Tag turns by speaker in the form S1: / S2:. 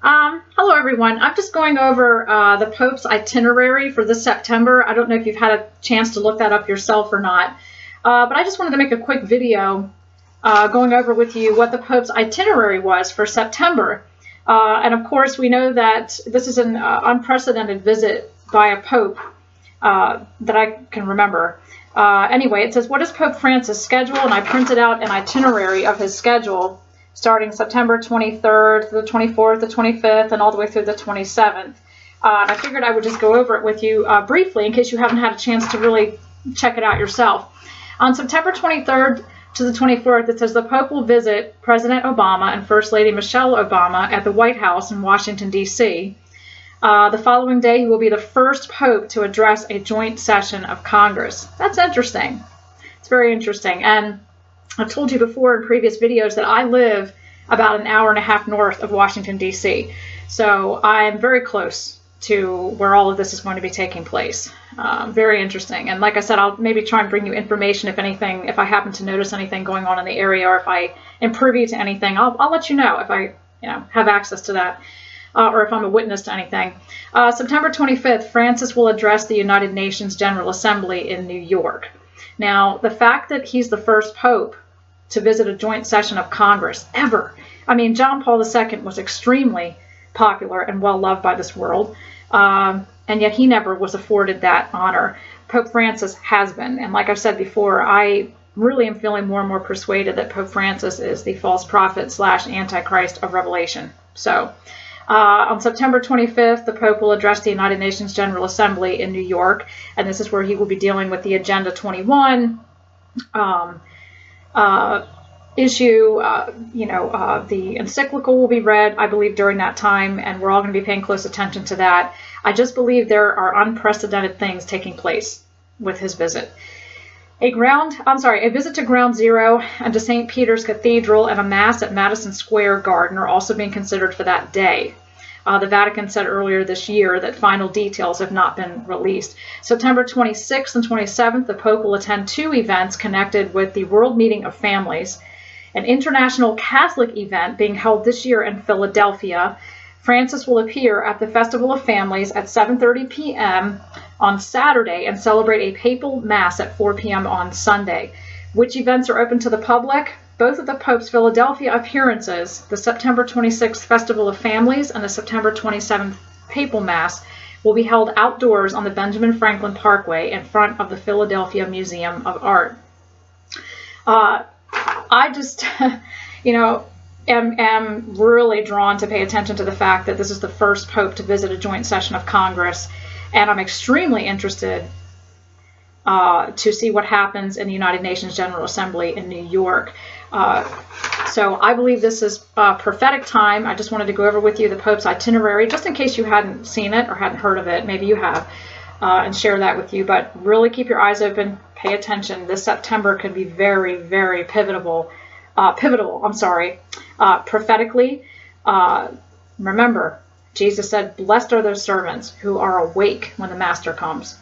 S1: Hello, everyone. I'm just going over the Pope's itinerary for this September. I don't know if you've had a chance to look that up yourself or not, but I just wanted to make a quick video going over with you what the Pope's itinerary was for September. And of course, we know that this is an unprecedented visit by a Pope that I can remember. Anyway, it says, what is Pope Francis' schedule? And I printed out an itinerary of his schedule starting September 23rd, the 24th, the 25th, and all the way through the 27th. And I figured I would just go over it with you briefly in case you haven't had a chance to really check it out yourself. On September 23rd to the 24th, it says the Pope will visit President Obama and First Lady Michelle Obama at the White House in Washington, D.C. The following day, he will be the first Pope to address a joint session of Congress. That's interesting. It's very interesting. And I've told you before in previous videos that I live about an hour and a half north of Washington, D.C. So I'm very close to where all of this is going to be taking place. Very interesting. And like I said, I'll maybe try and bring you information if anything, if I happen to notice anything going on in the area, or if I am privy to anything, I'll let you know if I have access to that. Or if I'm a witness to anything. September 25th, Francis will address the United Nations General Assembly in New York. Now, the fact that he's the first Pope to visit a joint session of Congress ever. I mean, John Paul II was extremely popular and well-loved by this world, and yet he never was afforded that honor. Pope Francis has been, and like I've said before, I really am feeling more and more persuaded that Pope Francis is the false prophet / Antichrist of Revelation. So, on September 25th, the Pope will address the United Nations General Assembly in New York, and this is where he will be dealing with the Agenda 21 issue. The encyclical will be read, I believe, during that time, and we're all going to be paying close attention to that. I just believe there are unprecedented things taking place with his visit. A visit to Ground Zero and to St. Peter's Cathedral and a Mass at Madison Square Garden are also being considered for that day. The Vatican said earlier this year that final details have not been released. September 26th and 27th, the Pope will attend two events connected with the World Meeting of Families, an international Catholic event being held this year in Philadelphia. Francis will appear at the Festival of Families at 7:30 p.m. on Saturday and celebrate a papal mass at 4 p.m. on Sunday. Which events are open to the public? Both of the Pope's Philadelphia appearances, the September 26th Festival of Families and the September 27th Papal Mass, will be held outdoors on the Benjamin Franklin Parkway in front of the Philadelphia Museum of Art. I just, am really drawn to pay attention to the fact that this is the first Pope to visit a joint session of Congress, and I'm extremely interested to see what happens in the United Nations General Assembly in New York. So I believe this is a prophetic time. I just wanted to go over with you the Pope's itinerary, just in case you hadn't seen it or hadn't heard of it. Maybe you have, and share that with you. But really keep your eyes open, pay attention. This September could be very, very pivotal. Prophetically. Remember, Jesus said, "Blessed are those servants who are awake when the Master comes."